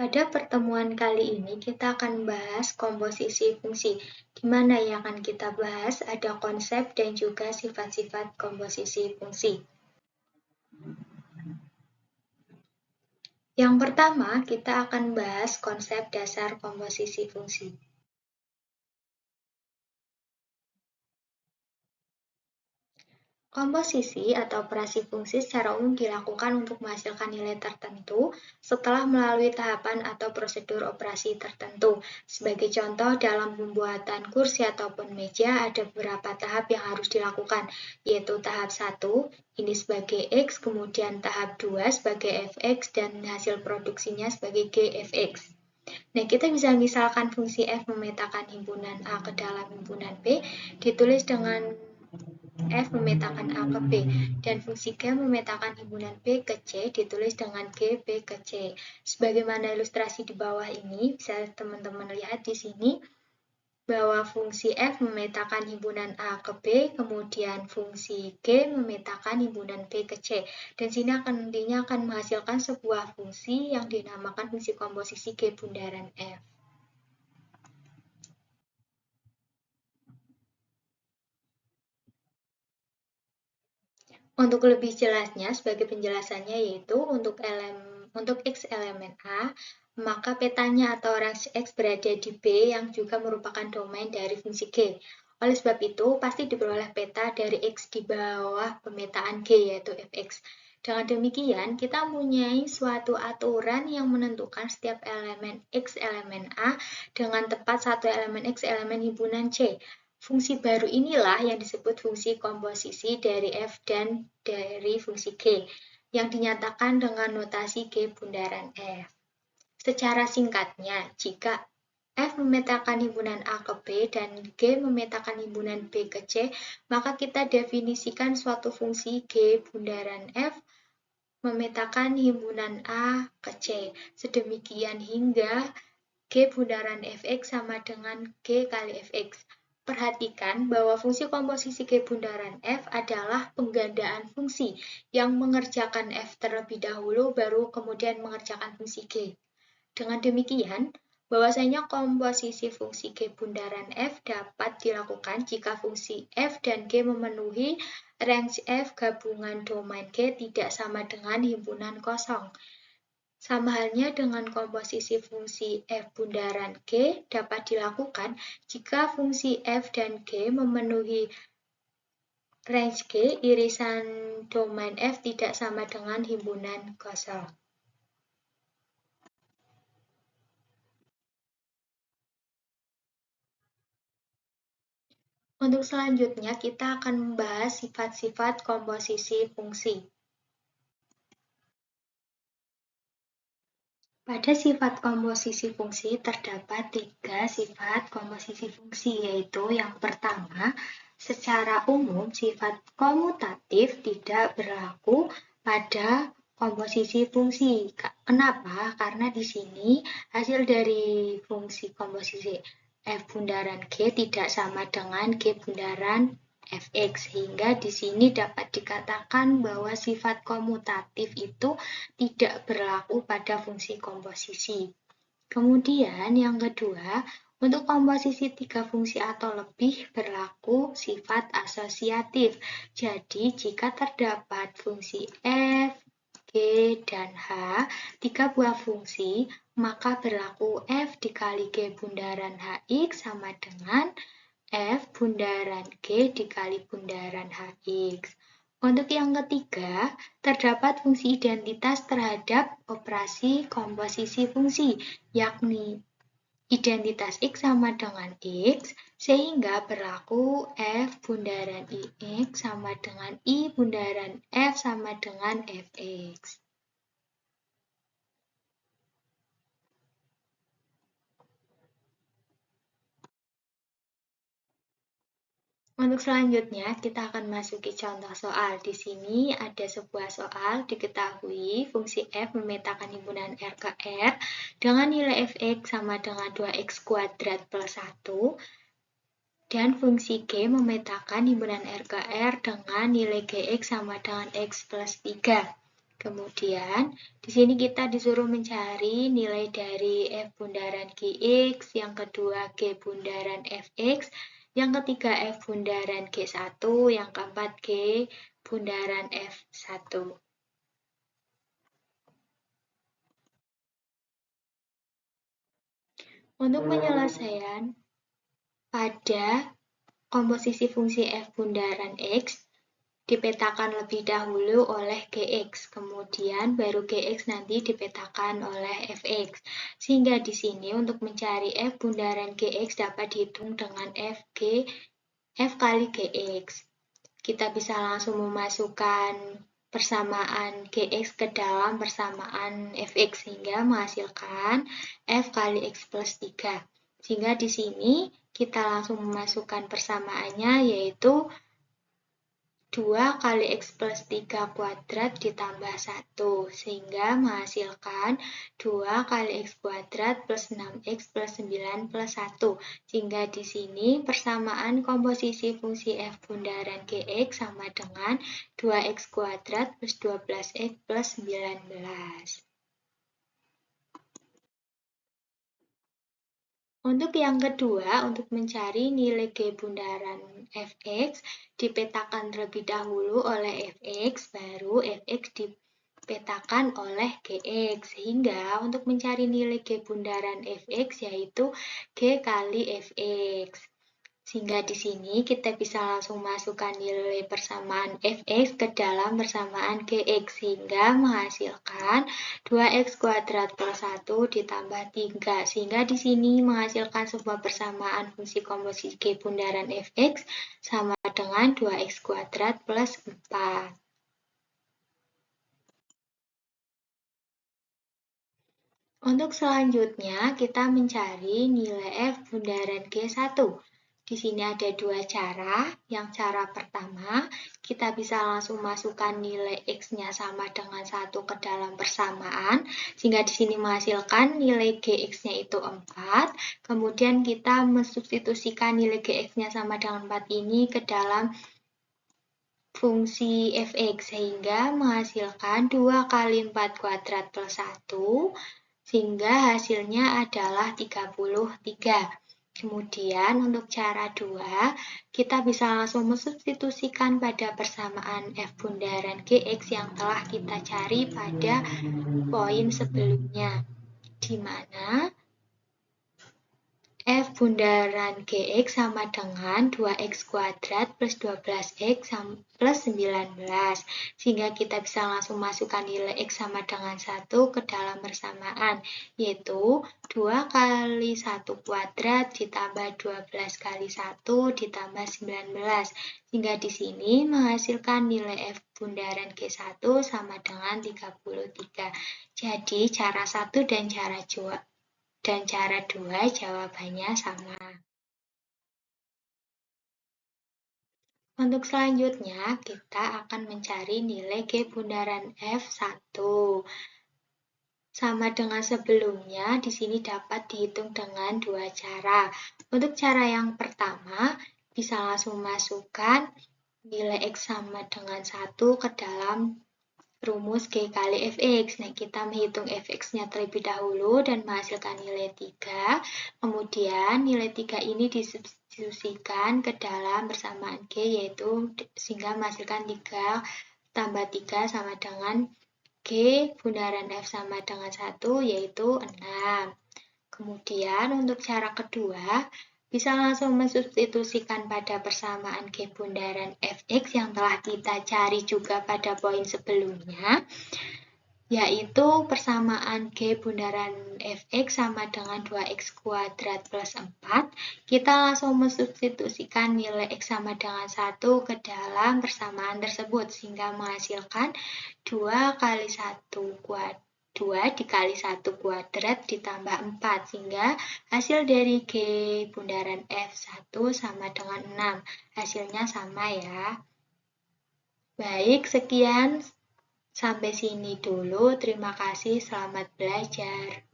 Pada pertemuan kali ini kita akan bahas komposisi fungsi. Di mana yang akan kita bahas ada konsep dan juga sifat-sifat komposisi fungsi. Yang pertama, kita akan bahas konsep dasar komposisi fungsi. Komposisi atau operasi fungsi secara umum dilakukan untuk menghasilkan nilai tertentu setelah melalui tahapan atau prosedur operasi tertentu. Sebagai contoh, dalam pembuatan kursi ataupun meja ada beberapa tahap yang harus dilakukan, yaitu tahap 1, ini sebagai X, kemudian tahap 2 sebagai Fx, dan hasil produksinya sebagai Gfx. Nah, kita bisa misalkan fungsi F memetakan himpunan A ke dalam himpunan B, ditulis dengan F memetakan A ke B, dan fungsi G memetakan himpunan B ke C ditulis dengan G, B ke C. Sebagaimana ilustrasi di bawah ini, bisa teman-teman lihat di sini, bahwa fungsi F memetakan himpunan A ke B, kemudian fungsi G memetakan himpunan B ke C. Dan sini nantinya akan menghasilkan sebuah fungsi yang dinamakan fungsi komposisi G bundaran F. Untuk lebih jelasnya, sebagai penjelasannya yaitu untuk X elemen A, maka petanya atau range X berada di B yang juga merupakan domain dari fungsi G. Oleh sebab itu, pasti diperoleh peta dari X di bawah pemetaan G, yaitu Fx. Dengan demikian, kita mempunyai suatu aturan yang menentukan setiap elemen X elemen A dengan tepat satu elemen X elemen himpunan C. Fungsi baru inilah yang disebut fungsi komposisi dari F dan dari fungsi G, yang dinyatakan dengan notasi G bundaran F. Secara singkatnya, jika F memetakan himpunan A ke B dan G memetakan himpunan B ke C, maka kita definisikan suatu fungsi G bundaran F memetakan himpunan A ke C. Sedemikian hingga G bundaran Fx sama dengan G kali Fx. Perhatikan bahwa fungsi komposisi G bundaran F adalah penggandaan fungsi yang mengerjakan F terlebih dahulu baru kemudian mengerjakan fungsi G. Dengan demikian, bahwasanya komposisi fungsi G bundaran F dapat dilakukan jika fungsi F dan G memenuhi range F gabungan domain G tidak sama dengan himpunan kosong. Sama halnya dengan komposisi fungsi F bundaran G dapat dilakukan jika fungsi F dan G memenuhi range G, irisan domain F tidak sama dengan himpunan kosong. Untuk selanjutnya, kita akan membahas sifat-sifat komposisi fungsi. Pada sifat komposisi fungsi terdapat 3 sifat komposisi fungsi, yaitu yang pertama, secara umum sifat komutatif tidak berlaku pada komposisi fungsi. Kenapa? Karena di sini hasil dari fungsi komposisi F bundaran G tidak sama dengan G bundaran Fx, sehingga di sini dapat dikatakan bahwa sifat komutatif itu tidak berlaku pada fungsi komposisi. Kemudian yang kedua, untuk komposisi 3 fungsi atau lebih berlaku sifat asosiatif. Jadi jika terdapat fungsi F, G, dan H, 3 buah fungsi, maka berlaku F dikali G bundaran Hx sama dengan F bundaran G dikali bundaran Hx. Untuk yang ketiga, terdapat fungsi identitas terhadap operasi komposisi fungsi, yakni identitas X sama dengan X, sehingga berlaku F bundaran Ix sama dengan I bundaran F sama dengan Fx. Untuk selanjutnya, kita akan masuki contoh soal. Di sini ada sebuah soal, diketahui fungsi F memetakan himpunan R ke R dengan nilai Fx sama dengan 2x kuadrat plus 1, dan fungsi G memetakan himpunan R ke R dengan nilai Gx sama dengan X plus 3. Kemudian, di sini kita disuruh mencari nilai dari F bundaran Gx, yang kedua G bundaran Fx, yang ketiga F bundaran G1, yang keempat G bundaran F1. Untuk penyelesaian pada komposisi fungsi F bundaran X, dipetakan lebih dahulu oleh Gx, kemudian baru Gx nanti dipetakan oleh Fx. Sehingga di sini untuk mencari F bundaran Gx dapat dihitung dengan F kali Gx. Kita bisa langsung memasukkan persamaan Gx ke dalam persamaan Fx sehingga menghasilkan F kali X plus 3. Sehingga di sini kita langsung memasukkan persamaannya yaitu 2 kali X plus 3 kuadrat ditambah 1, sehingga menghasilkan 2 kali X kuadrat plus 6X plus 9 plus 1. Sehingga di sini persamaan komposisi fungsi F bundaran Gx sama dengan 2X kuadrat plus 12X plus 19. Untuk yang kedua, untuk mencari nilai G bundaran Fx, dipetakan terlebih dahulu oleh Fx, baru Fx dipetakan oleh Gx. Sehingga untuk mencari nilai G bundaran Fx yaitu G kali Fx. Sehingga di sini kita bisa langsung masukkan nilai persamaan Fx ke dalam persamaan Gx, sehingga menghasilkan 2x kuadrat plus 1 ditambah 3. Sehingga di sini menghasilkan sebuah persamaan fungsi komposisi G bundaran Fx sama dengan 2x kuadrat plus 4. Untuk selanjutnya, kita mencari nilai F bundaran G1. Di sini ada dua cara. Yang cara pertama, kita bisa langsung masukkan nilai X-nya sama dengan 1 ke dalam persamaan, sehingga di sini menghasilkan nilai Gx-nya itu 4. Kemudian kita mensubstitusikan nilai Gx-nya sama dengan 4 ini ke dalam fungsi Fx, sehingga menghasilkan 2 kali 4 kuadrat plus 1, sehingga hasilnya adalah 33. Kemudian untuk cara 2, kita bisa langsung mensubstitusikan pada persamaan F bundaran Gx yang telah kita cari pada poin sebelumnya, di mana F bundaran Gx sama dengan 2x kuadrat plus 12x plus 19. Sehingga kita bisa langsung masukkan nilai x sama dengan 1 ke dalam persamaan, yaitu 2 kali 1 kuadrat ditambah 12 kali 1 ditambah 19. Sehingga di sini menghasilkan nilai F bundaran G1 sama dengan 33. Jadi cara 1 dan cara 2 jawabannya sama. Untuk selanjutnya, kita akan mencari nilai G bundaran F1. Sama dengan sebelumnya, di sini dapat dihitung dengan dua cara. Untuk cara yang pertama, bisa langsung masukkan nilai X sama dengan 1 ke dalam rumus G kali Fx. Nah, kita menghitung Fx-nya terlebih dahulu dan menghasilkan nilai 3. Kemudian nilai 3 ini disubstitusikan ke dalam persamaan G, yaitu sehingga menghasilkan 3 tambah 3 sama dengan G bundaran F sama dengan 1, yaitu 6. Kemudian untuk cara kedua, bisa langsung mensubstitusikan pada persamaan G bundaran Fx yang telah kita cari juga pada poin sebelumnya, yaitu persamaan G bundaran Fx sama dengan 2x kuadrat plus 4. Kita langsung mensubstitusikan nilai x sama dengan 1 ke dalam persamaan tersebut, sehingga menghasilkan 2 kali 1 kuadrat. 2 dikali 1 kuadrat ditambah 4, sehingga hasil dari G bundaran F1 sama dengan 6. Hasilnya sama ya. Baik, sekian. Sampai sini dulu. Terima kasih. Selamat belajar.